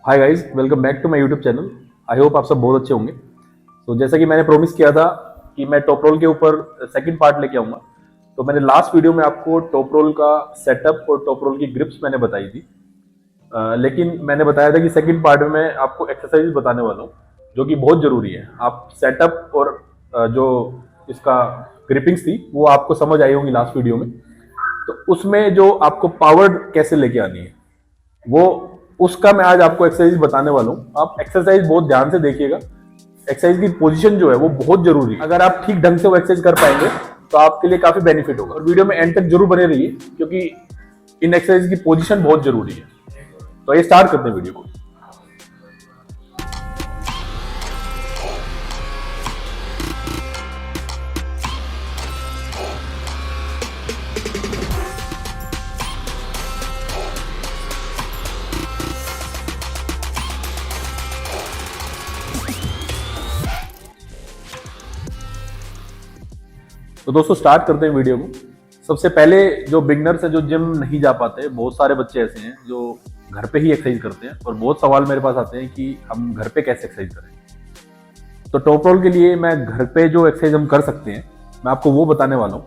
Hi guys, welcome back to my YouTube channel. I hope आप सब बहुत अच्छे होंगे। तो जैसा कि मैंने प्रॉमिस किया था कि मैं टॉप रोल के ऊपर सेकंड पार्ट लेके आऊंगा, तो मैंने लास्ट वीडियो में आपको टॉप रोल का सेटअप और टॉप रोल की ग्रिप्स मैंने बताई थी। लेकिन मैंने बताया था कि सेकंड पार्ट में मैं आपको एक्सरसाइज बताने वाला हूँ जो कि बहुत जरूरी है। आप सेटअप और जो इसका ग्रिपिंग्स थी वो आपको समझ आई होंगी लास्ट वीडियो में। तो उसमें जो आपको पावर कैसे लेके आनी है वो उसका मैं आज आपको एक्सरसाइज बताने वाला हूँ। आप एक्सरसाइज बहुत ध्यान से देखिएगा। एक्सरसाइज की पोजीशन जो है वो बहुत जरूरी है। अगर आप ठीक ढंग से वो एक्सरसाइज कर पाएंगे तो आपके लिए काफी बेनिफिट होगा। और वीडियो में एंड तक जरूर बने रहिए क्योंकि इन एक्सरसाइज की पोजीशन बहुत जरूरी है। तो ये स्टार्ट करते हैं वीडियो को। तो दोस्तों स्टार्ट करते हैं वीडियो को। सबसे पहले जो बिगनर्स है, जो जिम नहीं जा पाते, बहुत सारे बच्चे ऐसे हैं जो घर पे ही एक्सरसाइज करते हैं और बहुत सवाल मेरे पास आते हैं कि हम घर पे कैसे एक्सरसाइज करें। तो टॉप रोल के लिए मैं घर पे जो एक्सरसाइज हम कर सकते हैं मैं आपको वो बताने वाला हूँ।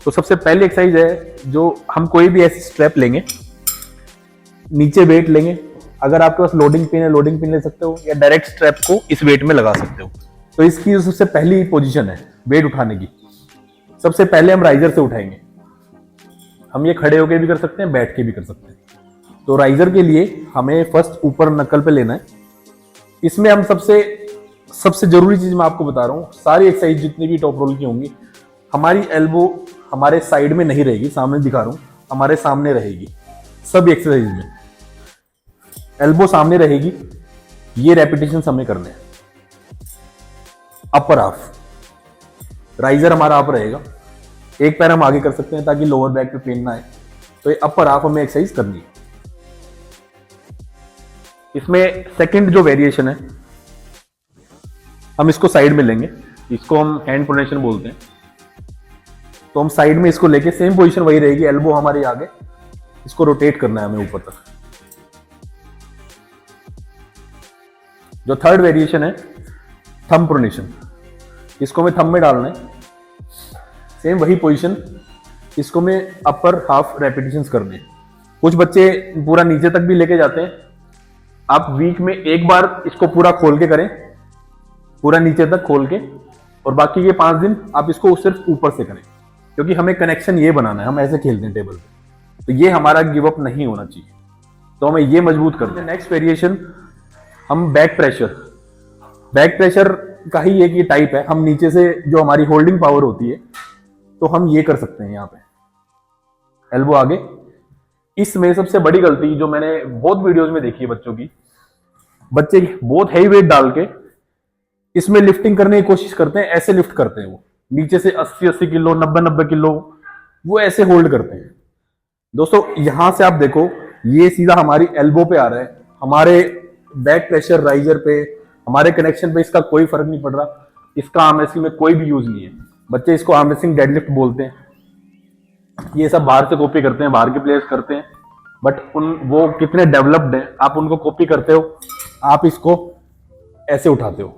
तो सबसे पहली एक्सरसाइज है जो हम कोई भी ऐसी स्ट्रैप लेंगे, नीचे वेट लेंगे। अगर आपके पास लोडिंग पिन है, लोडिंग पिन ले सकते हो या डायरेक्ट स्ट्रैप को इस वेट में लगा सकते हो। तो इसकी जो सबसे पहली पोजीशन है वेट उठाने की, सबसे पहले हम राइजर से उठाएंगे। हम ये खड़े होके भी कर सकते हैं, बैठ के भी कर सकते हैं। तो राइजर के लिए हमें फर्स्ट ऊपर नक्कल पे लेना है। इसमें हम सबसे जरूरी चीज मैं आपको बता रहा हूँ, सारी एक्सरसाइज जितनी भी टॉप रोल की होंगी, हमारी एल्बो हमारे साइड में नहीं रहेगी, सामने दिखा रहा हूँ, हमारे सामने रहेगी। सब एक्सरसाइज में एल्बो सामने रहेगी। ये रेपिटेशन हमें करने हैं। अपर हाफ राइजर हमारा अप रहेगा, एक पैर हम आगे कर सकते हैं ताकि लोअर बैक पे पेन ना आए। तो ये अपर हाफ हमें एक्सरसाइज करनी है। इसमें सेकंड जो वेरिएशन है, हम इसको साइड में लेंगे। इसको हम हैंड प्रोनेशन बोलते हैं। तो हम साइड में इसको लेके सेम पोजीशन वही रहेगी, एल्बो हमारे आगे, इसको रोटेट करना है हमें ऊपर तक। जो थर्ड वेरिएशन है थंब प्रोनेशन, इसको मैं थंब में डालना है। सेम वही पोजीशन, इसको मैं अपर हाफ रेपिटेशंस करने हैं। कुछ बच्चे पूरा नीचे तक भी लेके जाते हैं। आप वीक में एक बार इसको पूरा खोल के करें, पूरा नीचे तक खोल के, और बाकी के 5 दिन आप इसको सिर्फ ऊपर से करें, क्योंकि हमें कनेक्शन ये बनाना है। हम ऐसे खेलते हैं टेबल पे, तो ये हमारा गिव अप नहीं होना चाहिए। तो हमें ये मजबूत करते हैं। नेक्स्ट वेरिएशन हम बैक प्रेशर का ही एक ये टाइप है। हम नीचे से जो हमारी होल्डिंग पावर होती है, तो हम ये कर सकते हैं। यहाँ पे एल्बो आगे। इसमें सबसे बड़ी गलती जो मैंने बहुत वीडियोस में देखी है बच्चों की, बच्चे बहुत हैवी वेट डाल के इसमें लिफ्टिंग करने की कोशिश करते हैं। ऐसे लिफ्ट करते हैं वो, नीचे से 80-80 किलो, 90-90 किलो वो ऐसे होल्ड करते हैं। दोस्तों यहां से आप देखो, ये सीधा हमारी एल्बो पे आ रहा है। हमारे बैक प्रेशर राइजर पे, हमारे कनेक्शन पे इसका कोई फर्क नहीं पड़ रहा। इसका आर्म रेसलिंग में कोई भी यूज नहीं है। बच्चे इसको आर्म रेसलिंग डेडलिफ्ट बोलते हैं। ये सब बाहर से कॉपी करते हैं, बाहर के प्लेयर्स करते हैं, बट वो कितने डेवलप्ड हैं, आप उनको कॉपी करते हो, आप इसको ऐसे उठाते हो।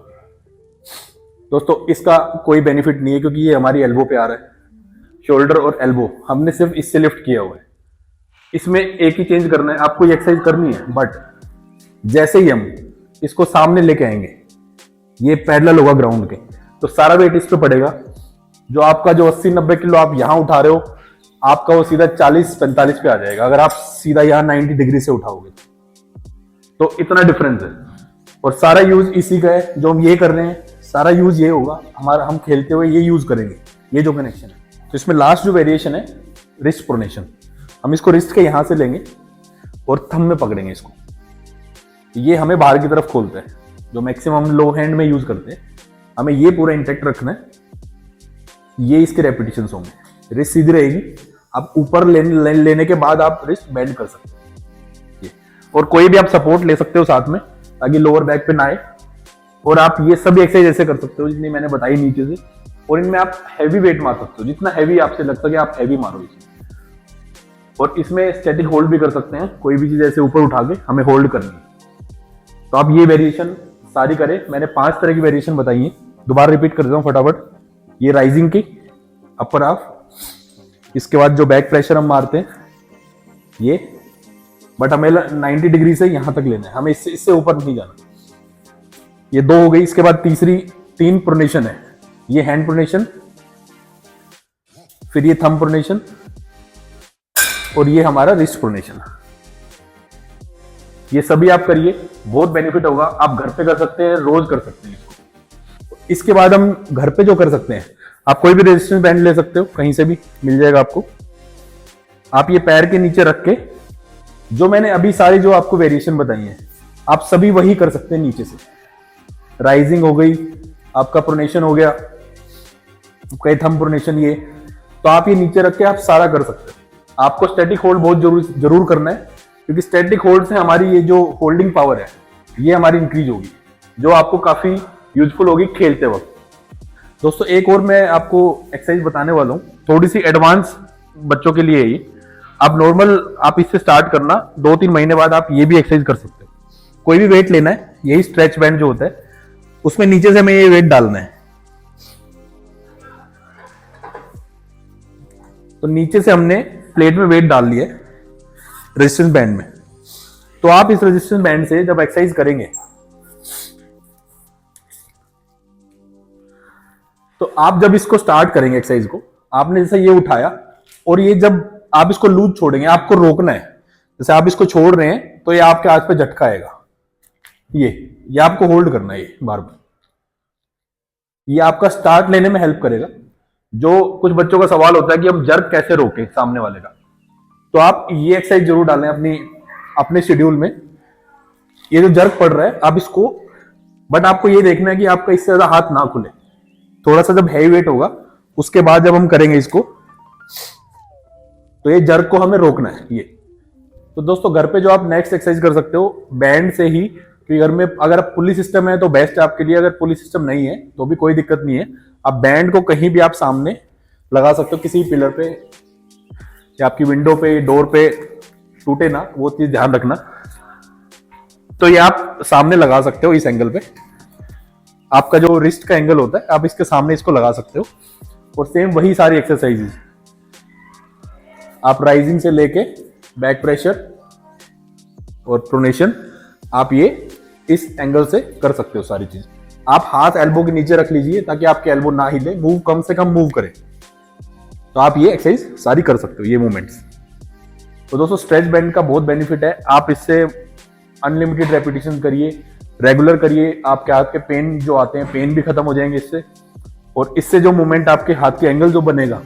दोस्तों इसका कोई बेनिफिट नहीं है, क्योंकि ये हमारी एल्बो पे आ रहा है। शोल्डर और एल्बो हमने सिर्फ इससे लिफ्ट किया हुआ है। इसमें एक ही चेंज करना है, आपको ये एक्सरसाइज करनी है, बट जैसे ही हम इसको सामने लेके आएंगे, ये पैरेलल होगा ग्राउंड के, तो सारा वेट इस पे पड़ेगा। जो आपका जो 80-90 किलो आप यहां उठा रहे हो, आपका वो सीधा 40-45 पे आ जाएगा अगर आप सीधा यहां 90 डिग्री से उठाओगे। तो इतना डिफरेंस है। और सारा यूज इसी का है। जो हम ये कर रहे हैं, सारा यूज ये होगा हमारा, हम खेलते हुए ये यूज करेंगे, ये जो कनेक्शन है। तो इसमें लास्ट जो वेरिएशन है रिस्ट प्रोनेशन, हम इसको रिस्ट के यहां से लेंगे और थंब में पकड़ेंगे इसको। ये हमें बाहर की तरफ खोलता है, जो मैक्सिमम लो हैंड में यूज करते हैं। हमें ये पूरा इंटेक्ट रखना है। ये इसके रेपिटेशंस होंगे। रिस्ट सीधी रहेगी, आप ऊपर लेने के बाद आप रिस्ट बेंड कर सकते हैं। ये और कोई भी आप सपोर्ट ले सकते हो साथ में, ताकि लोअर बैक पे ना आए। और आप ये सभी एक्सरसाइज ऐसे कर सकते हो जितनी मैंने बताई नीचे से। और इनमें आप हैवी वेट मार सकते हो, जितना हैवी आपसे लगता है कि आप हैवी मारो इसमें। और इसमें स्टैटिक होल्ड भी कर सकते हैं। कोई भी चीज ऐसे ऊपर उठा के हमें होल्ड करनी है। तो आप ये वेरिएशन सारी करें। मैंने 5 तरह की वेरिएशन बताई है, दोबारा रिपीट कर देता हूँ फटाफट। ये राइजिंग की, अपर हाफ, इसके बाद जो बैक प्रेशर हम मारते हैं ये, बट हमें 90 डिग्री से यहां तक लेना है, हमें इससे ऊपर नहीं जाना। ये 2 हो गई। इसके बाद 3 प्रोनेशन है, ये हैंड प्रोनेशन, फिर ये थंब प्रोनेशन, और ये हमारा रिस्ट प्रोनेशन। ये सभी आप करिए, बहुत बेनिफिट होगा। आप घर पे कर सकते हैं, रोज कर सकते हैं इसको। इसके बाद हम घर पे जो कर सकते हैं, आप कोई भी रेजिस्टेंस बैंड ले सकते हो, कहीं से भी मिल जाएगा आपको। आप ये पैर के नीचे रख के, जो मैंने अभी सारी जो आपको वेरिएशन बताई है, आप सभी वही कर सकते हैं नीचे से। राइजिंग हो गई, आपका प्रोनेशन हो गया, आपका थंब प्रोनेशन, ये तो आप ये नीचे रख के आप सारा कर सकते हो। आपको स्टैटिक होल्ड बहुत जरूर करना है, क्योंकि स्टैटिक होल्ड से हमारी ये जो होल्डिंग पावर है ये हमारी इंक्रीज होगी, जो आपको काफी यूजफुल होगी खेलते वक्त। दोस्तों एक और मैं आपको एक्सरसाइज बताने वाला हूँ, थोड़ी सी एडवांस बच्चों के लिए। ये आप नॉर्मल आप इससे स्टार्ट करना, 2-3 महीने बाद आप ये भी एक्सरसाइज कर सकते हो। कोई भी वेट लेना है, यही स्ट्रेच बैंड जो होता है उसमें नीचे से हमें ये वेट डालना है। तो नीचे से हमने प्लेट में वेट डाल लिया है रेजिस्टेंस बैंड में। तो आप इस रेजिस्टेंस बैंड से जब एक्सरसाइज करेंगे तो आप जब इसको स्टार्ट करेंगे एक्सरसाइज को, आपने जैसे ये उठाया और ये जब आप इसको लूज छोड़ेंगे, आपको रोकना है। जैसे आप इसको छोड़ रहे हैं तो ये आपके हाथ पे झटका आएगा, ये आपको होल्ड करना है ये बार बार। ये आपका स्टार्ट लेने में हेल्प करेगा। जो कुछ बच्चों का सवाल होता है कि हम जर्क कैसे रोकें सामने वाले का, तो आप ये एक्सरसाइज जरूर डालें अपने शेड्यूल में। ये जो जर्क पड़ रहा है आप इसको, बट आपको ये देखना है कि आपका इससे ज्यादा हाथ ना खुले। थोड़ा सा जब हैवी वेट होगा उसके बाद जब हम करेंगे इसको, तो ये जर्क को हमें रोकना है ये। तो दोस्तों घर पे जो आप नेक्स्ट एक्सरसाइज कर सकते हो बैंड से ही, क्योंकि घर में अगर पुली सिस्टम है तो बेस्ट है आपके लिए, अगर पुली सिस्टम नहीं है तो भी कोई दिक्कत नहीं है। आप बैंड को कहीं भी आप सामने लगा सकते हो, किसी पिलर पे या आपकी विंडो पे, डोर पे, टूटे ना, वो चीज ध्यान रखना। तो ये आप सामने लगा सकते हो इस एंगल पे, आपका जो रिस्ट का एंगल होता है आप इसके सामने इसको लगा सकते हो। और सेम वही सारी एक्सरसाइजेज आप राइजिंग से लेके बैक प्रेशर और प्रोनेशन, आप ये इस एंगल से कर सकते हो सारी चीज। आप हाथ एल्बो के नीचे रख लीजिए ताकि आपके एल्बो ना हिले, मूव कम से कम मूव करे। तो आप ये एक्सरसाइज सारी कर सकते हो, ये मूवमेंट्स। तो दोस्तों स्ट्रेच बैंड का बहुत बेनिफिट है, आप इससे अनलिमिटेड रेपिटेशन करिए, रेगुलर करिए। आपके हाथ के पेन जो आते हैं, पेन भी खत्म हो जाएंगे इससे। और इससे जो मूवमेंट आपके हाथ के एंगल जो बनेगा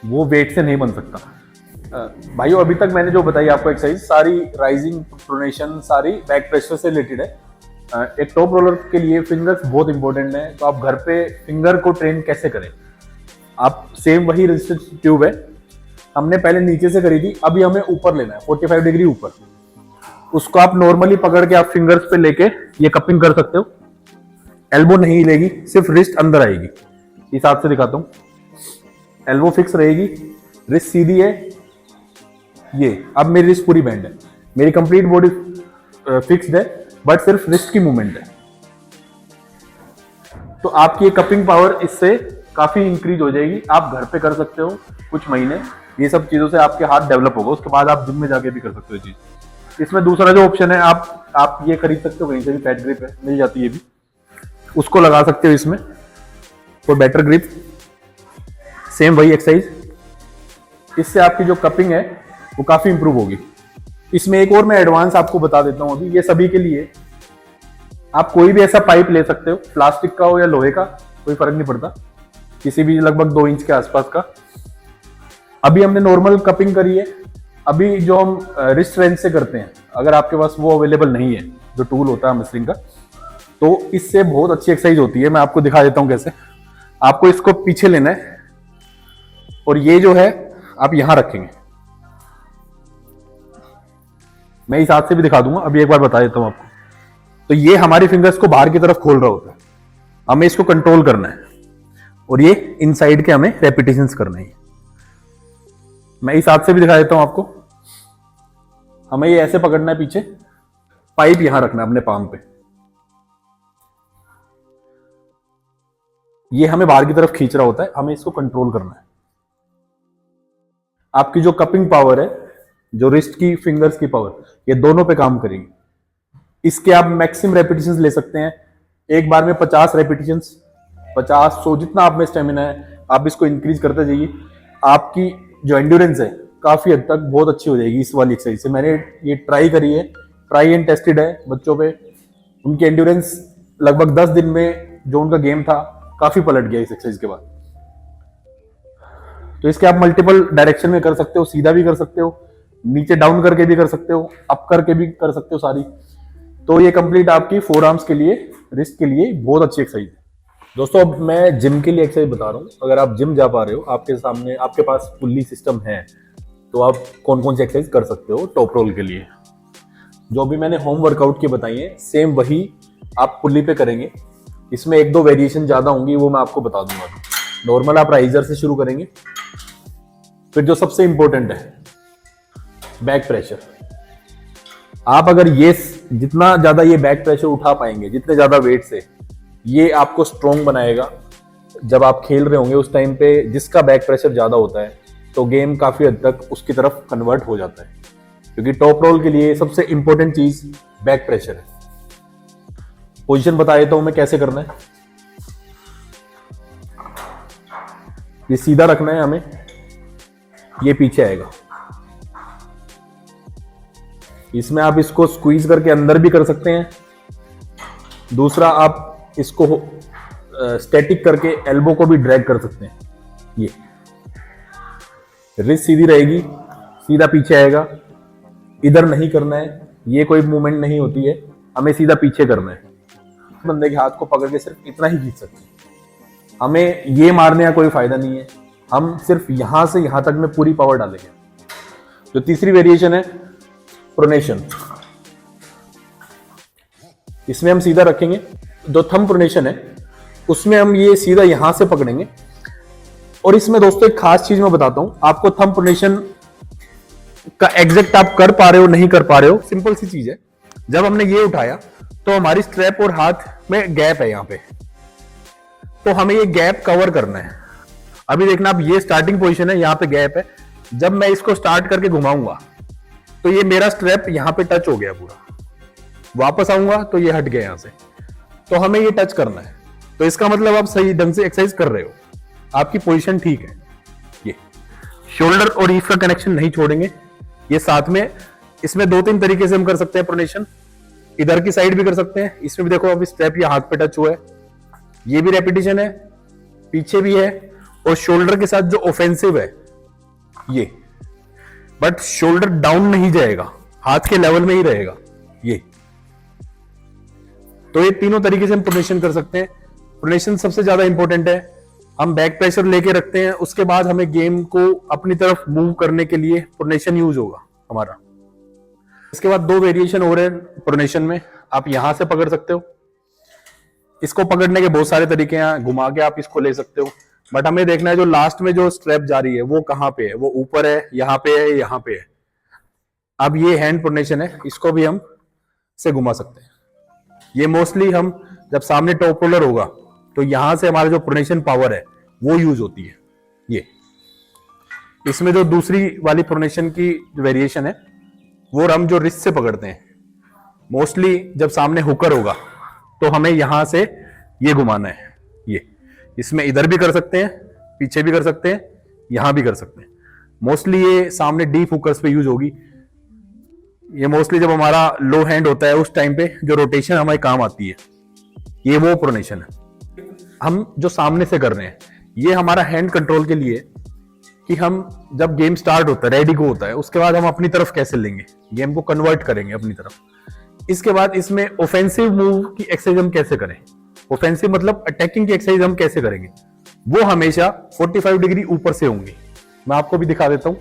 वो वेट से नहीं बन सकता। भाइयों अभी तक मैंने जो बताई आपको एक्सरसाइज सारी राइजिंग, प्रोनेशन, सारी बैक प्रेशर से रिलेटेड है। एक टॉप रोलर के लिए फिंगर्स बहुत इंपॉर्टेंट है। तो आप घर पे फिंगर को ट्रेन कैसे करें, आप सेम वही रेजिस्टेंस ट्यूब है, हमने पहले नीचे से करी थी, अभी हमें ऊपर लेना है 45 डिग्री ऊपर। उसको आप नॉर्मली पकड़ के आप फिंगर्स पे लेके ये कपिंग कर सकते हो। एल्बो नहीं हिलेगी, सिर्फ रिस्ट अंदर आएगी। इस हाथ से दिखाता हूं, एल्बो फिक्स रहेगी, रिस्ट सीधी है। ये अब मेरी रिस्ट पूरी बैंड है, मेरी कंप्लीट बॉडी फिक्स्ड है, बट सिर्फ रिस्ट की मूवमेंट है। तो आपकी ये कपिंग पावर इससे काफी इंक्रीज हो जाएगी। आप घर पे कर सकते हो कुछ महीने, ये सब चीजों से आपके हाथ डेवलप होगा। उसके बाद आप जिम में जाके भी कर सकते हो चीज। इसमें दूसरा जो ऑप्शन है, आप ये खरीद सकते हो कहीं से भी, फैट ग्रिप है, मिल जाती है ये भी, उसको लगा सकते हो इसमें फॉर बेटर ग्रिप। सेम वही एक्सरसाइज, इससे आपकी जो कपिंग है वो काफी इंप्रूव होगी। इसमें एक और मैं एडवांस आपको बता देता हूं अभी, ये सभी के लिए। आप कोई भी ऐसा पाइप ले सकते हो, प्लास्टिक का हो या लोहे का, कोई फर्क नहीं पड़ता, किसी भी लगभग 2 इंच के आसपास का। अभी हमने नॉर्मल कपिंग करी है। अभी जो हम रिस्ट रेंज से करते हैं, अगर आपके पास वो अवेलेबल नहीं है जो टूल होता है मसलिंग का, तो इससे बहुत अच्छी एक्सरसाइज होती है। मैं आपको दिखा देता हूं कैसे। आपको इसको पीछे लेना है और ये जो है आप यहां रखेंगे। मैं इस हाथ से भी दिखा दूंगा, अभी एक बार बता देता हूं आपको। तो ये हमारी फिंगर्स को बाहर की तरफ खोल रहा होता है, हमें इसको कंट्रोल करना है और ये इनसाइड के हमें रेपिटेशंस करना है। मैं इस हाथ से भी दिखा देता हूं आपको। हमें ये ऐसे पकड़ना है पीछे पाइप यहां रखना है अपने पाम पे, ये हमें बाहर की तरफ खींच रहा होता है, हमें इसको कंट्रोल करना है। आपकी जो कपिंग पावर है, जो रिस्ट की फिंगर्स की पावर, ये दोनों पे काम करेगी। इसके आप मैक्सिमम रेपिटेशंस ले सकते हैं, एक बार में 50 रेपिटेशंस, 50 100 जितना आप में स्टेमिना है आप इसको इंक्रीज करते जाइए। आपकी जो एंड्योरेंस है काफी हद तक बहुत अच्छी हो जाएगी इस वाली एक्सरसाइज से। मैंने ये ट्राई करी है, ट्राई एंड टेस्टेड है बच्चों पे, उनकी एंड्योरेंस लगभग 10 दिन में जो उनका गेम था काफी पलट गया इस एक्सरसाइज के बाद। तो इसके आप मल्टीपल डायरेक्शन में कर सकते हो, सीधा भी कर सकते हो, नीचे डाउन करके भी कर सकते हो, अप करके भी कर सकते हो सारी। तो ये कंप्लीट आपकी फोर आर्म्स के लिए, रिस्ट के लिए बहुत अच्छी एक्सरसाइज है। दोस्तों अब मैं जिम के लिए एक्सरसाइज बता रहा हूँ। अगर आप जिम जा पा रहे हो, आपके सामने आपके पास पुल्ली सिस्टम है, तो आप कौन कौन सी एक्सरसाइज कर सकते हो टॉप रोल के लिए। जो भी मैंने होम वर्कआउट की बताई है सेम वही आप पुल्ली पे करेंगे। इसमें एक दो वेरिएशन ज्यादा होंगी, वो मैं आपको बता दूंगा। नॉर्मल आप राइजर से शुरू करेंगे, फिर जो सबसे इंपॉर्टेंट है बैक प्रेशर। आप अगर ये जितना ज्यादा ये बैक प्रेशर उठा पाएंगे, जितने ज्यादा वेट से, ये आपको स्ट्रॉन्ग बनाएगा। जब आप खेल रहे होंगे उस टाइम पे जिसका बैक प्रेशर ज्यादा होता है तो गेम काफी हद तक उसकी तरफ कन्वर्ट हो जाता है, क्योंकि टॉप रोल के लिए सबसे इंपॉर्टेंट चीज बैक प्रेशर है। पोजीशन बता देता हूं मैं कैसे करना है। ये सीधा रखना है हमें, ये पीछे आएगा। इसमें आप इसको स्क्वीज करके अंदर भी कर सकते हैं। दूसरा आप इसको स्टैटिक करके एल्बो को भी ड्रैग कर सकते हैं। ये रिस्ट सीधी रहेगी, सीधा पीछे आएगा। इधर नहीं करना है, ये कोई मूवमेंट नहीं होती है, हमें सीधा पीछे करना है। बंदे के हाथ को पकड़ के सिर्फ इतना ही खींच सकते हैं, हमें ये मारने का कोई फायदा नहीं है। हम सिर्फ यहां से यहां तक में पूरी पावर डालेंगे। जो तीसरी वेरिएशन है प्रोनेशन, इसमें हम सीधा रखेंगे। जो थंब प्रोनेशन है उसमें हम ये सीधा यहां से पकड़ेंगे। और इसमें दोस्तों एक खास चीज मैं बताता हूं आपको, थंब प्रोनेशन का एग्जैक्ट आप कर पा रहे हो नहीं कर पा रहे हो, सिंपल सी चीज है। जब हमने ये उठाया तो हमारी स्ट्रैप और हाथ में गैप है यहां पे, तो हमें ये गैप कवर करना है। अभी देखना, आप ये स्टार्टिंग पोजीशन है, यहां पे गैप है। जब मैं इसको स्टार्ट करके घुमाऊंगा तो ये मेरा स्ट्रैप यहां पे टच हो गया पूरा, वापस आऊंगा तो ये हट गया यहां से, तो हमें ये टच करना है। तो इसका मतलब आप सही ढंग से एक्सरसाइज कर रहे हो, आपकी पोजीशन ठीक है। ये शोल्डर और रीफ का कनेक्शन नहीं छोड़ेंगे, ये साथ में। इसमें दो तीन तरीके से हम कर सकते हैं प्रोनेशन, इधर की साइड भी कर सकते हैं। इसमें भी देखो अभी स्ट्रैप ये हाथ पे टच हुआ है, ये भी रेपिटेशन है, पीछे भी है। और शोल्डर के साथ जो ऑफेंसिव है ये, बट शोल्डर डाउन नहीं जाएगा, हाथ के लेवल में ही रहेगा ये। तो ये तीनों तरीके से हम प्रोनेशन कर सकते हैं। प्रोनेशन सबसे ज्यादा इंपॉर्टेंट है, हम बैक प्रेशर लेके रखते हैं, उसके बाद हमें गेम को अपनी तरफ मूव करने के लिए प्रोनेशन यूज होगा हमारा। इसके बाद दो वेरिएशन हो रहे हैं प्रोनेशन में। आप यहां से पकड़ सकते हो, इसको पकड़ने के बहुत सारे तरीके हैं, घुमा के आप इसको ले सकते हो, बट हमें देखना है जो लास्ट में जो स्ट्रैप जा रही है वो कहां पे है, वो ऊपर है, यहां पे है, यहां पे है। अब ये हैंड प्रोनेशन है, इसको भी हम से घुमा सकते हैं। ये मोस्टली हम जब सामने टॉप रोलर होगा तो यहां से हमारा जो प्रोनेशन पावर है वो यूज होती है। ये इसमें जो दूसरी वाली प्रोनेशन की वेरिएशन है वो हम जो रिस्ट से पकड़ते हैं, मोस्टली जब सामने हुकर होगा तो हमें यहां से ये घुमाना है। ये इसमें इधर भी कर सकते हैं, पीछे भी कर सकते हैं, यहां भी कर सकते हैं। मोस्टली ये सामने डीप हुकर्स पे यूज होगी। ये मोस्टली जब हमारा लो हैंड होता है उस टाइम पे जो रोटेशन हमारे काम आती है, ये वो प्रोनेशन है। हम जो सामने से कर रहे हैं ये हमारा हैंड कंट्रोल के लिए, कि हम जब गेम स्टार्ट होता है, रेडी गो होता है, उसके बाद हम अपनी तरफ कैसे लेंगे, गेम को कन्वर्ट करेंगे अपनी तरफ। इसके बाद इसमें ऑफेंसिव मूव की एक्सरसाइज हम कैसे करें, ऑफेंसिव मतलब अटैकिंग की एक्सरसाइज हम कैसे करेंगे, वो हमेशा 45 डिग्री ऊपर से होंगी। मैं आपको भी दिखा देता हूं,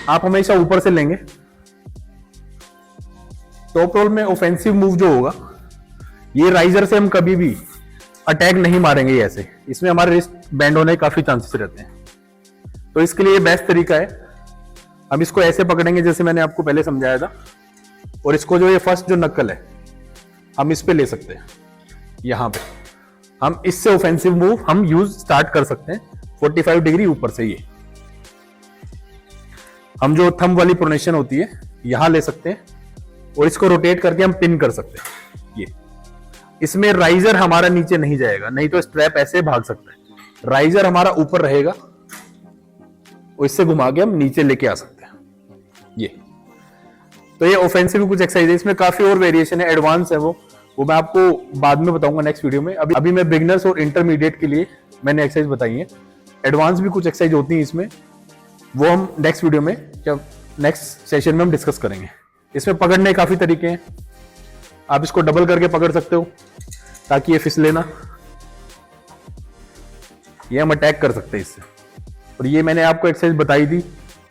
आप हमेशा ऊपर से लेंगे। टॉप रोल में ऑफेंसिव मूव जो होगा, ये राइजर से हम कभी भी अटैक नहीं मारेंगे ऐसे, इसमें हमारे रिस्ट बैंड होने के काफी चांसेस रहते हैं। तो इसके लिए बेस्ट तरीका है, हम इसको ऐसे पकड़ेंगे जैसे मैंने आपको पहले समझाया था, और इसको जो ये फर्स्ट जो नक्कल है हम इस पे ले सकते हैं, यहां पे हम इससे ऑफेंसिव मूव हम यूज स्टार्ट कर सकते हैं 45 डिग्री ऊपर से। ये हम जो थंब वाली प्रोनेशन होती है यहां ले सकते हैं, और इसको रोटेट करके हम पिन कर सकते हैं। ये इसमें राइजर हमारा नीचे नहीं जाएगा, नहीं तो स्ट्रैप ऐसे भाग सकता है। राइजर हमारा ऊपर रहेगा और इससे घुमा के हम नीचे लेके आ सकते हैं। ये तो ये ऑफेंसिव कुछ एक्सरसाइज है, इसमें काफी और वेरिएशन है, एडवांस है वो मैं आपको बाद में बताऊंगा नेक्स्ट वीडियो में। अभी मैं बिगिनर्स और इंटरमीडिएट के लिए मैंने एक्सरसाइज बताई है। एडवांस भी कुछ एक्सरसाइज होती है इसमें, वो हम नेक्स्ट वीडियो में जब नेक्स्ट सेशन में हम डिस्कस करेंगे। इसमें पकड़ने काफी तरीके हैं, आप इसको डबल करके पकड़ सकते हो ताकि ये फिसले ना, ये हम अटैक कर सकते हैं इससे। और ये मैंने आपको एक्सरसाइज बताई थी,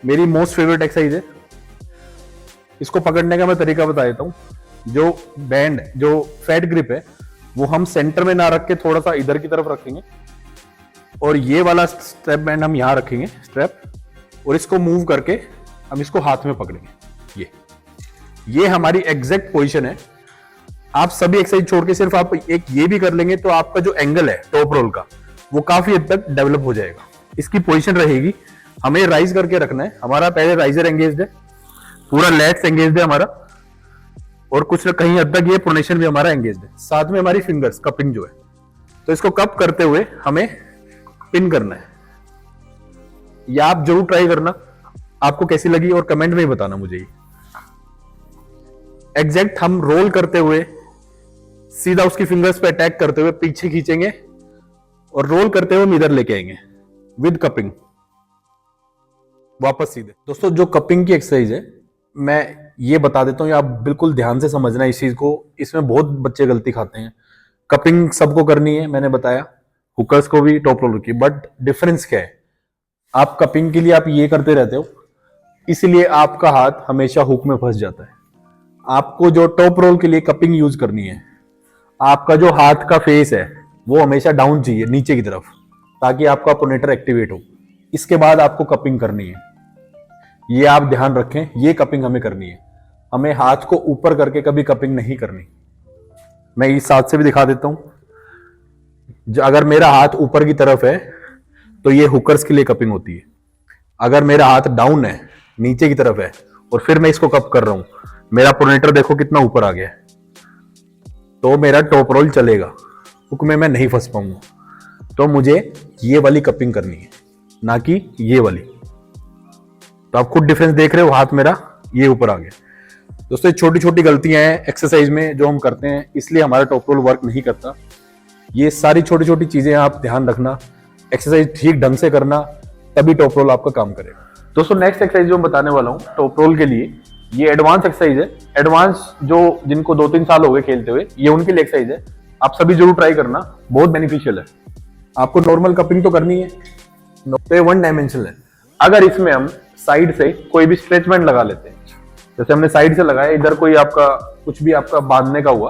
मेरी मोस्ट फेवरेट एक्सरसाइज है। इसको पकड़ने का मैं तरीका बता देता हूं। जो बैंड जो फैट ग्रिप है वो हम सेंटर में ना रख के थोड़ा सा इधर की तरफ रखेंगे, और ये वाला स्ट्रैप बैंड हम यहां रखेंगे स्ट्रैप, और इसको मूव करके हम इसको हाथ में पकड़ेंगे। ये हमारी एग्जैक्ट पोजीशन है। आप सभी एक्सरसाइज छोड़ के सिर्फ आप एक ये भी कर लेंगे तो आपका जो एंगल है टॉप रोल का वो काफी हद तक डेवलप हो जाएगा। इसकी पोजीशन रहेगी, हमें राइज करके रखना है। हमारा पहले राइजर एंगेज्ड है, पूरा लेग्स एंगेज्ड है हमारा, और कुछ कहीं हद तक ये प्रोनेशन भी हमारा एंगेज्ड है। साथ में हमारी फिंगर्स कपिंग जो है, तो इसको कप करते हुए हमें पिन करना है। या आप जरूर ट्राई करना, आपको कैसी लगी और कमेंट में ही बताना मुझे। एग्जैक्ट हम रोल करते हुए सीधा उसकी फिंगर्स पे अटैक करते हुए पीछे खींचेंगे, और रोल करते हुए हम इधर लेके आएंगे विद कपिंग, वापस सीधे। दोस्तों जो कपिंग की एक्सरसाइज है मैं ये बता देता हूँ, आप बिल्कुल ध्यान से समझना इस चीज को। इसमें बहुत बच्चे गलती खाते हैं। कपिंग सबको करनी है, मैंने बताया, हुकर्स को भी, टॉप रोलर की, बट डिफरेंस क्या है? आप कपिंग के लिए आप ये करते रहते हो, इसलिए आपका हाथ हमेशा हुक में फंस जाता है। आपको जो टॉप रोल के लिए कपिंग यूज करनी है, आपका जो हाथ का फेस है वो हमेशा डाउन चाहिए, नीचे की तरफ, ताकि आपका प्रोनेटर एक्टिवेट हो। इसके बाद आपको कपिंग करनी है, ये आप ध्यान रखें। ये कपिंग हमें करनी है, हमें हाथ को ऊपर करके कभी कपिंग नहीं करनी। मैं इस हाथ से भी दिखा देता हूं। अगर मेरा हाथ ऊपर की तरफ है तो ये हुकर्स के लिए कपिंग होती है। अगर मेरा हाथ डाउन है, नीचे की तरफ है, और फिर मैं इसको कप कर रहा हूं, मेरा प्रोनेटर देखो कितना ऊपर आ गया है, तो मेरा टॉप रोल चलेगा, हुक में मैं नहीं फंस पाऊंगा। तो मुझे ये वाली कपिंग करनी है, ना कि ये वाली। तो आप खुद डिफरेंस देख रहे हो, हाथ मेरा ये ऊपर आ गया। दोस्तों छोटी छोटी गलतियां हैं एक्सरसाइज में जो हम करते हैं, इसलिए हमारा टॉप रोल वर्क नहीं करता। ये सारी छोटी छोटी चीजें आप ध्यान रखना, एक्सरसाइज ठीक ढंग से करना, तभी टॉप रोल आपका काम करेगा। दोस्तों नेक्स्ट एक्सरसाइज जो मैं बताने वाला हूँ टॉप रोल के लिए, ये एडवांस एक्सरसाइज है। एडवांस जो जिनको 2-3 साल हो गए खेलते हुए, ये उनके लिए एक्सरसाइज है। आप सभी जरूर ट्राई करना, बहुत बेनिफिशियल है। आपको नॉर्मल कपिंग तो करनी है, तो ये 1 डायमेंशनल है। अगर इसमें हम साइड से कोई भी स्ट्रेच बैंड लगा लेते हैं, जैसे हमने साइड से लगाया, इधर कोई आपका कुछ भी आपका बांधने का हुआ,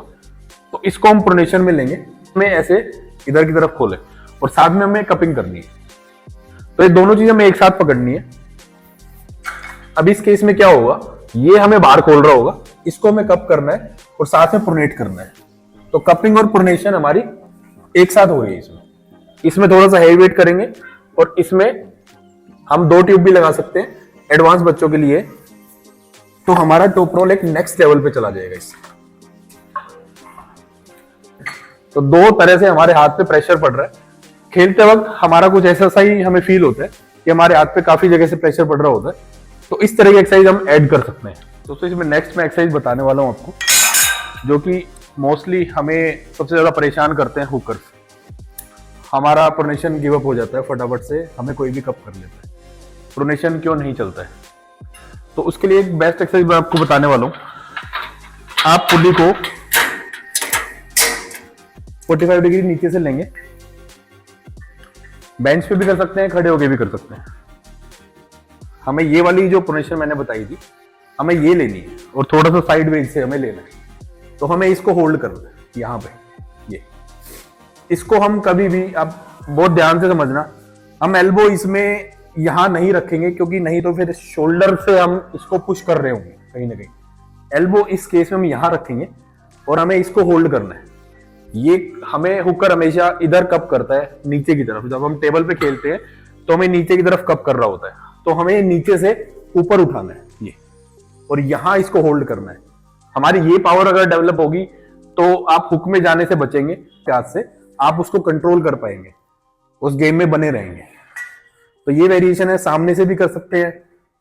तो इसको हम प्रोनेशन में लेंगे, हमें ऐसे इधर की तरफ खोले, और साथ में हमें कपिंग करनी है। तो ये दोनों चीजें हमें एक साथ पकड़नी है। अब इस केस में क्या होगा, ये हमें बाहर खोल रहा होगा, इसको हमें कप करना है और साथ में प्रोनेट करना है। तो कपिंग और प्रोनेशन हमारी एक साथ हो रही है। इसमें थोड़ा सा हेवी वेट करेंगे, और इसमें हम 2 ट्यूब भी लगा सकते हैं एडवांस बच्चों के लिए, तो हमारा टॉप रोल एक नेक्स्ट लेवल पे चला जाएगा इससे। तो 2 तरह से हमारे हाथ पे प्रेशर पड़ रहा है। खेलते वक्त हमारा कुछ ऐसा ही हमें फील होता है कि हमारे हाथ पे काफी जगह से प्रेशर पड़ रहा होता है, तो इस तरह की एक्सरसाइज हम ऐड कर सकते हैं। दोस्तों इसमें नेक्स्ट मैं एक्सरसाइज बताने वाला हूं आपको, जो कि मोस्टली हमें सबसे ज्यादा परेशान करते हैं हुकर्स। हमारा प्रोनेशन गिव अप हो जाता है फटाफट से, हमें कोई भी कप कर लेता है, प्रोनेशन क्यों नहीं चलता है। तो उसके लिए एक बेस्ट एक्सरसाइज मैं आपको बताने वाला हूं। आप पुली को 45 डिग्री नीचे से लेंगे, बेंच पे भी कर सकते हैं, खड़े होके भी कर सकते हैं। हमें ये वाली जो प्रोनेशन मैंने बताई थी, हमें ये लेनी है, और थोड़ा सा साइड वेज से हमें लेना है। तो हमें इसको होल्ड करना है यहां पे, ये इसको हम कभी भी, आप बहुत ध्यान से समझना, हम एल्बो इसमें यहां नहीं रखेंगे, क्योंकि नहीं तो फिर शोल्डर से हम इसको पुश कर रहे होंगे कहीं ना कहीं। एल्बो इस केस में हम यहां रखेंगे और हमें इसको होल्ड करना है। ये हमें हुकर हमेशा इधर कप करता है नीचे की तरफ। जब हम टेबल पे खेलते हैं तो हमें नीचे की तरफ कप कर रहा होता है, तो हमें नीचे से ऊपर उठाना है ये, और यहां इसको होल्ड करना है। हमारी ये पावर अगर डेवलप होगी तो आप हुक में जाने से बचेंगे, हाथ से आप उसको कंट्रोल कर पाएंगे, उस गेम में बने रहेंगे। तो ये वेरिएशन है, सामने से भी कर सकते हैं,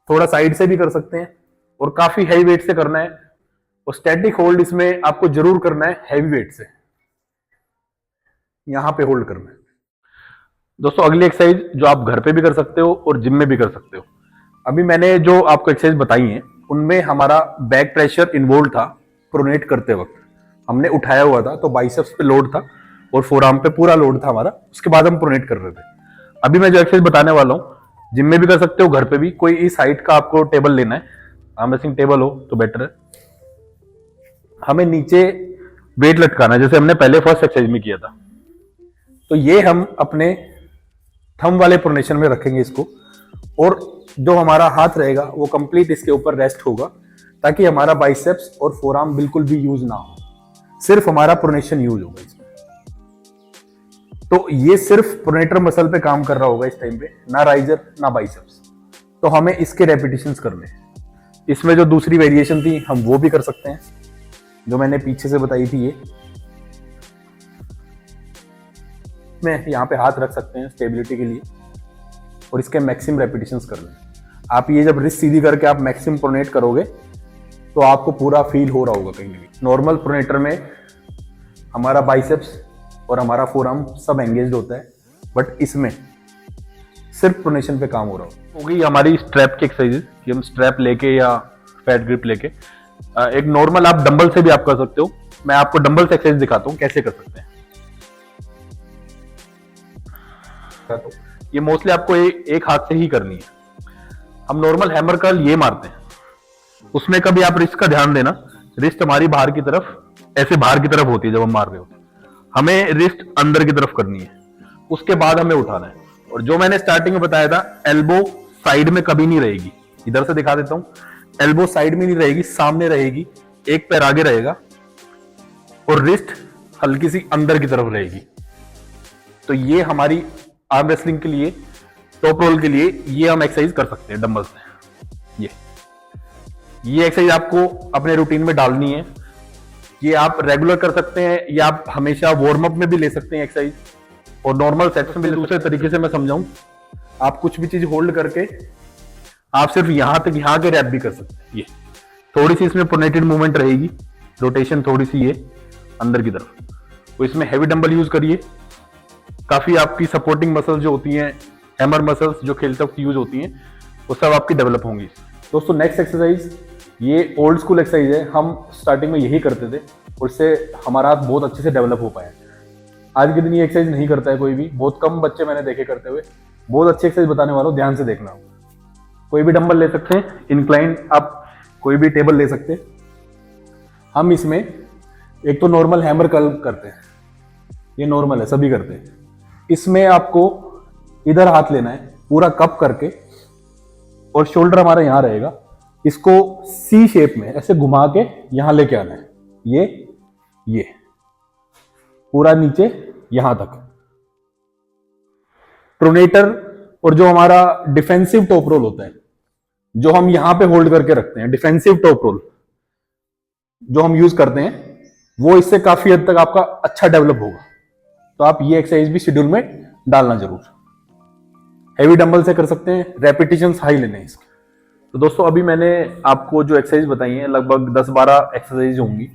थोड़ा साइड से भी कर सकते हैं, और काफी हैवी वेट से करना है। और स्टैटिक होल्ड इसमें आपको जरूर करना है हैवी वेट से, यहां पे होल्ड करना है। दोस्तों अगली एक्सरसाइज जो आप घर पे भी कर सकते हो और जिम में भी कर सकते हो। अभी मैंने जो आपको एक्सरसाइज बताई है उनमें हमारा बैक प्रेशर इन्वॉल्व था। प्रोनेट करते वक्त हमने उठाया हुआ था, तो बाइसेप्स पे लोड था और फोरआर्म पे पूरा लोड था हमारा, उसके बाद हम प्रोनेट कर रहे थे। अभी मैं जो एक्सरसाइज बताने वाला हूं जिम में भी कर सकते हो, घर पे भी। कोई इस हाइट का आपको टेबल लेना है, आर्म रेसलिंग टेबल हो तो बेटर है। हमें नीचे वेट लटकाना है, जैसे हमने पहले फर्स्ट एक्सरसाइज में किया था। तो ये हम अपने थंब वाले प्रोनेशन में रखेंगे इसको, और जो हमारा हाथ रहेगा वो कंप्लीट इसके ऊपर रेस्ट होगा, ताकि हमारा बाइसेप्स और फोरआर्म बिल्कुल भी यूज ना हो, सिर्फ हमारा प्रोनेशन यूज होगा इसमें। तो ये सिर्फ प्रोनेटर मसल पे काम कर रहा होगा इस टाइम पे, ना राइजर ना बाइसेप्स। तो हमें इसके रेपिटेशंस करने हैं। इसमें जो दूसरी वेरिएशन थी हम वो भी कर सकते हैं, जो मैंने पीछे से बताई थी। ये में यहाँ पे हाथ रख सकते हैं स्टेबिलिटी के लिए, और इसके मैक्सिमम रेपिटेशंस कर लें। आप ये जब रिस्ट सीधी करके आप मैक्सिमम प्रोनेट करोगे तो आपको पूरा फील हो रहा होगा कहीं ना कहीं। नॉर्मल प्रोनेटर में हमारा बाइसेप्स और हमारा फोरआर्म सब एंगेज्ड होता है, बट इसमें सिर्फ प्रोनेशन पे काम हो रहा होगी। हमारी स्ट्रैप की एक्सरसाइज कि हम स्ट्रैप लेके या फैट ग्रिप लेके, एक नॉर्मल आप डंबल से भी आप कर सकते हो। मैं आपको डंबल से एक्सरसाइज दिखाता हूँ कैसे कर सकते हैं। तो ये मोस्टली आपको एक हाथ से ही करनी है। हम नॉर्मल हैमर कर्ल ये मारते हैं, उसमें कभी आप रिस्ट का ध्यान देना, रिस्ट हमारी बाहर की तरफ, ऐसे बाहर की तरफ होती है जब हम मार रहे हो। हमें रिस्ट अंदर की तरफ करनी है, उसके बाद हमें उठाना है। और जो मैंने स्टार्टिंग में बताया था, एल्बो साइड में कभी नहीं रहेगी। इधर से दिखा देता हूं, एल्बो साइड में नहीं रहेगी, सामने रहेगी, एक पैर आगे रहेगा, और रिस्ट हल्की सी अंदर की तरफ रहेगी। तो ये हमारी आर्म रेसलिंग के लिए, टॉप रोल के लिए ये हम एक्सरसाइज कर सकते हैं डंबल से। ये एक्सरसाइज आपको अपने रूटीन में डालनी है। ये आप रेगुलर कर सकते हैं या आप हमेशा वार्म अप में भी ले सकते हैं एक्सरसाइज, और नॉर्मल सेट्स में भी। दूसरे तरीके से मैं समझाऊं, आप कुछ भी चीज होल्ड करके आप सिर्फ यहां तक, यहां के रैप भी कर सकते हैं। ये थोड़ी सी इसमें प्रोनेटेड मूवमेंट रहेगी, रोटेशन थोड़ी सी ये अंदर की तरफ। तो इसमें हैवी डंबल यूज करिए, काफी आपकी सपोर्टिंग मसल्स जो होती हैं, हैमर मसल्स जो खेलते वक्त यूज होती हैं, वो सब आपकी डेवलप होंगी। दोस्तों नेक्स्ट एक्सरसाइज ये ओल्ड स्कूल एक्सरसाइज है। हम स्टार्टिंग में यही करते थे, उससे हमारा हाथ बहुत अच्छे से डेवलप हो पाया। आज के दिन ये एक्सरसाइज नहीं करता है कोई भी, बहुत कम बच्चे मैंने देखे करते हुए। बहुत अच्छी एक्सरसाइज बताने वाला हूं, ध्यान से देखना। कोई भी डंबल ले सकते हैं, इंक्लाइन आप कोई भी टेबल ले सकते हैं। हम इसमें एक तो नॉर्मल हैमर कर्ल करते हैं, ये नॉर्मल है, सभी करते हैं। इसमें आपको इधर हाथ लेना है पूरा कप करके, और शोल्डर हमारा यहां रहेगा। इसको सी शेप में ऐसे घुमा के यहां लेके आना है, ये पूरा नीचे यहां तक। प्रोनेटर और जो हमारा डिफेंसिव टॉप रोल होता है, जो हम यहां पे होल्ड करके रखते हैं, डिफेंसिव टॉप रोल जो हम यूज करते हैं, वो इससे काफी हद तक आपका अच्छा डेवलप होगा। तो आप ये एक्सरसाइज भी शेड्यूल में डालना जरूर। हैवी डंबल से कर सकते हैं, रेपिटेशंस हाई लेने इसके। तो दोस्तों अभी मैंने आपको जो एक्सरसाइज बताई है लगभग 10-12 एक्सरसाइज होंगी।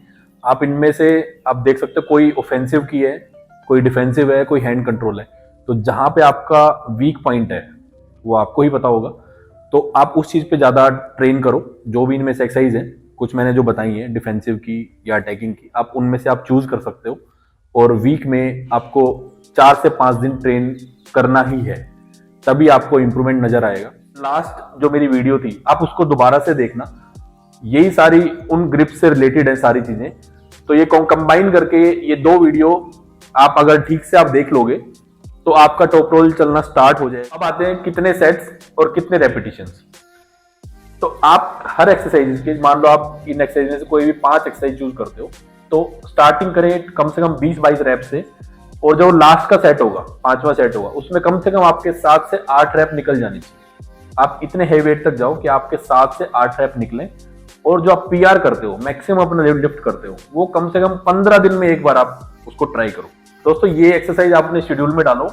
आप इनमें से आप देख सकते हो, कोई ऑफेंसिव की है, कोई डिफेंसिव है, कोई हैंड कंट्रोल है। तो जहां पे आपका वीक पॉइंट है वो आपको ही पता होगा, तो आप उस चीज पे ज्यादा ट्रेन करो। जो भी इनमें से एक्सरसाइज है, कुछ मैंने जो बताई है डिफेंसिव की या अटैकिंग की, आप उनमें से आप चूज कर सकते हो। और वीक में आपको 4 से 5 दिन ट्रेन करना ही है, तभी आपको इंप्रूवमेंट नजर आएगा। लास्ट जो मेरी वीडियो थी आप उसको दोबारा से देखना, यही सारी उन ग्रिप से रिलेटेड है सारी चीजें। तो ये कंबाइन करके ये 2 वीडियो आप अगर ठीक से आप देख लोगे तो आपका टॉप रोल चलना स्टार्ट हो जाए। अब आते हैं कितने सेट्स और कितने रेपिटेशंस। तो आप हर एक्सरसाइज के, मान लो आप इन एक्सरसाइज में से कोई भी 5 एक्सरसाइज चूज करते हो, तो स्टार्टिंग करें कम से कम 20-22 रैप से, और जो लास्ट का सेट होगा, 5वां सेट होगा, उसमें कम से कम आपके 7 से 8 रैप निकल जानी चाहिए। आप इतने हेवी वेट तक जाओ कि आपके 7 से 8 रैप निकलें, और जो आप पीआर करते हो, मैक्सिमम अपना लिफ्ट करते हो, वो कम से कम 15 दिन में एक बार आप उसको ट्राई करो। दोस्तों ये एक्सरसाइज आपने शेड्यूल में डालो,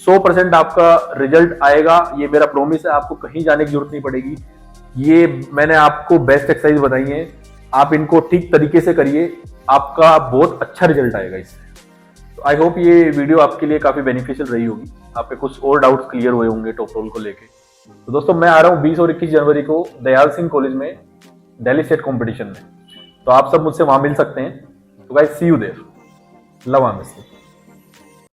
100% आपका रिजल्ट आएगा, ये मेरा प्रॉमिस है। आपको कहीं जाने की जरूरत नहीं पड़ेगी। ये मैंने आपको बेस्ट एक्सरसाइज बताई है, आप इनको ठीक तरीके से करिए, आपका बहुत अच्छा रिजल्ट आएगा इससे। तो आई होप ये वीडियो आपके लिए काफी बेनिफिशियल रही होगी, आपके कुछ और डाउट्स क्लियर हुए होंगे टॉप रोल को लेके। तो दोस्तों मैं आ रहा हूँ 20 और 21 जनवरी को दयाल सिंह कॉलेज में दिल्ली स्टेट कंपटीशन में, तो आप सब मुझसे वहां मिल सकते हैं। तो guys see you there, love MSc.